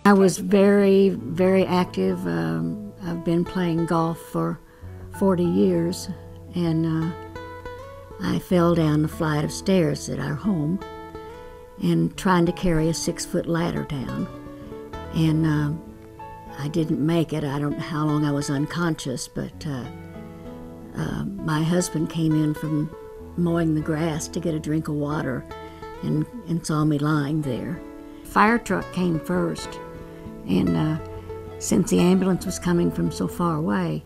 I was very, very active. I've been playing golf for 40 years, and I fell down a flight of stairs at our home and trying to carry a 6-foot ladder down. And I didn't make it. I don't know how long I was unconscious, but my husband came in from mowing the grass to get a drink of water and saw me lying there. Fire truck came first, and since the ambulance was coming from so far away,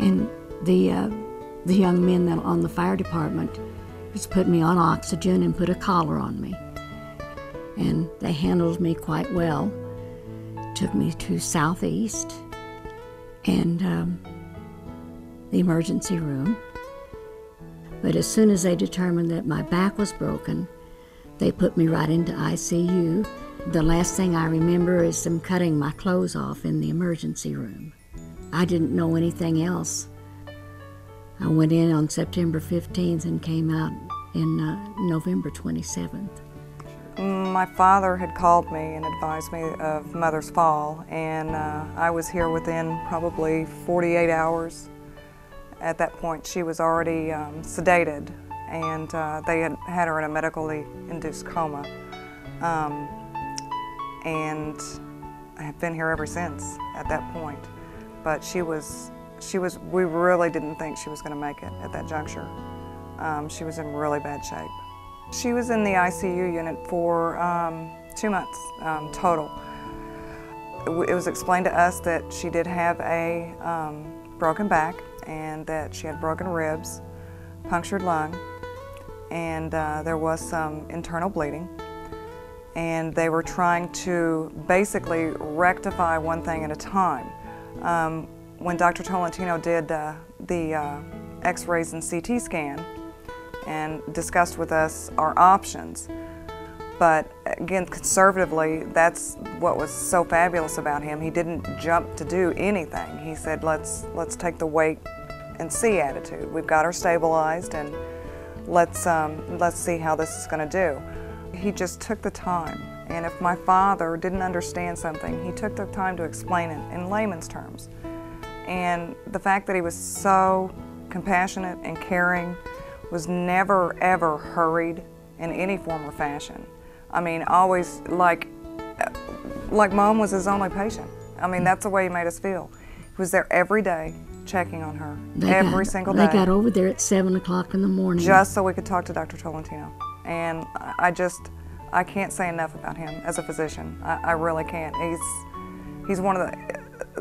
and the young men that on the fire department just put me on oxygen and put a collar on me. And they handled me quite well. Took me to Southeast and the emergency room. But as soon as they determined that my back was broken, they put me right into ICU. The last thing I remember is them cutting my clothes off in the emergency room. I didn't know anything else. I went in on September 15th and came out in November 27th. My father had called me and advised me of Mother's fall, and I was here within probably 48 hours. At that point, she was already sedated, and they had her in a medically induced coma. And I have been here ever since at that point. But we really didn't think she was going to make it at that juncture. She was in really bad shape. She was in the ICU unit for 2 months total. It was explained to us that she did have a broken back and that she had broken ribs, punctured lung, and there was some internal bleeding. And they were trying to basically rectify one thing at a time. When Dr. Tolentino did the x-rays and CT scan and discussed with us our options, but again, conservatively, that's what was so fabulous about him. He didn't jump to do anything. He said, let's take the wait and see attitude. We've got her stabilized, and let's see how this is going to do. He just took the time, and if my father didn't understand something, he took the time to explain it in layman's terms. And the fact that he was so compassionate and caring, was never ever hurried in any form or fashion. I mean, always like Mom was his only patient. I mean, that's the way he made us feel. He was there every day, checking on her, every single day. They got over there at 7 o'clock in the morning. Just so we could talk to Dr. Tolentino. And I can't say enough about him as a physician. I really can't. He's one of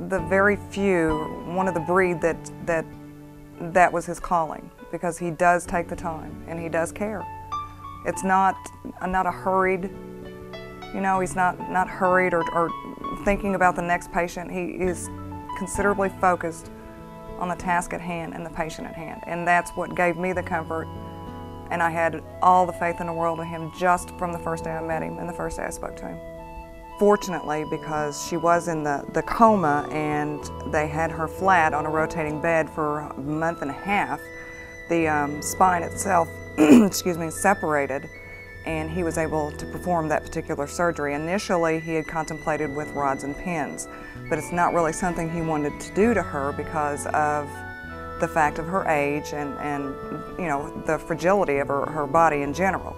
the very few, one of the breed that was his calling, because he does take the time and he does care. It's not a hurried, you know, he's not hurried or thinking about the next patient. He is considerably focused on the task at hand and the patient at hand. And that's what gave me the comfort. And I had all the faith in the world in him just from the first day I met him and the first day I spoke to him. Fortunately, because she was in the coma and they had her flat on a rotating bed for a month and a half, the spine itself excuse me, separated, and he was able to perform that particular surgery. Initially, he had contemplated with rods and pins, but it's not really something he wanted to do to her because of the fact of her age and you know, the fragility of her body in general.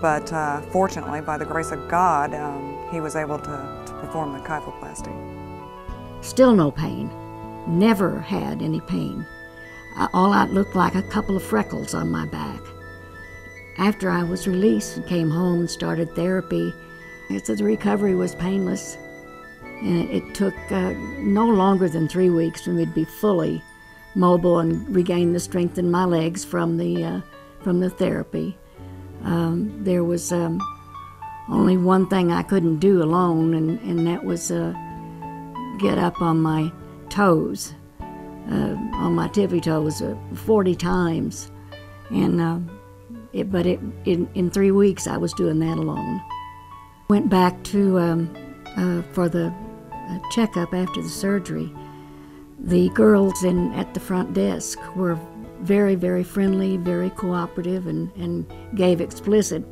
But fortunately, by the grace of God, he was able to perform the kyphoplasty. Still no pain. Never had any pain. All I looked like a couple of freckles on my back. After I was released and came home and started therapy, the recovery was painless. And it took no longer than 3 weeks for me to be fully mobile and regain the strength in my legs from the therapy. There was only one thing I couldn't do alone, and that was get up on my toes, on my tippy toes 40 times. And in 3 weeks I was doing that alone. Went back to for the checkup after the surgery. The girls at the front desk were very, very friendly, very cooperative, and gave explicit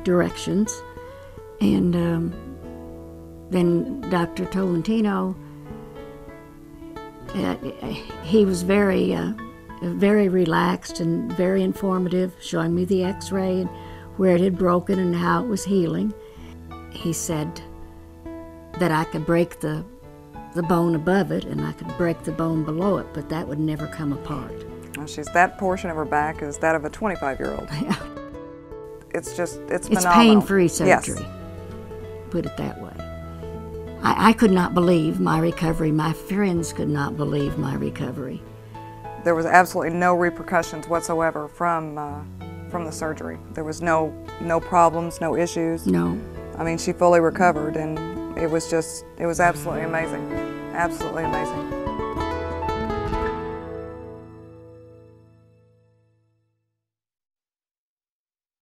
directions. And Then Dr. Tolentino, he was very relaxed and very informative, showing me the x-ray and where it had broken and how it was healing. He said that I could break the bone above it and I could break the bone below it, but that would never come apart. Well, that portion of her back is that of a 25-year-old. Yeah. It's It's phenomenal. pain-free surgery, Yes. put it that way. I could not believe my recovery. My friends could not believe my recovery. There was absolutely no repercussions whatsoever from the surgery. There was no problems, no issues. No. I mean, she fully recovered, and it was absolutely amazing. Absolutely amazing.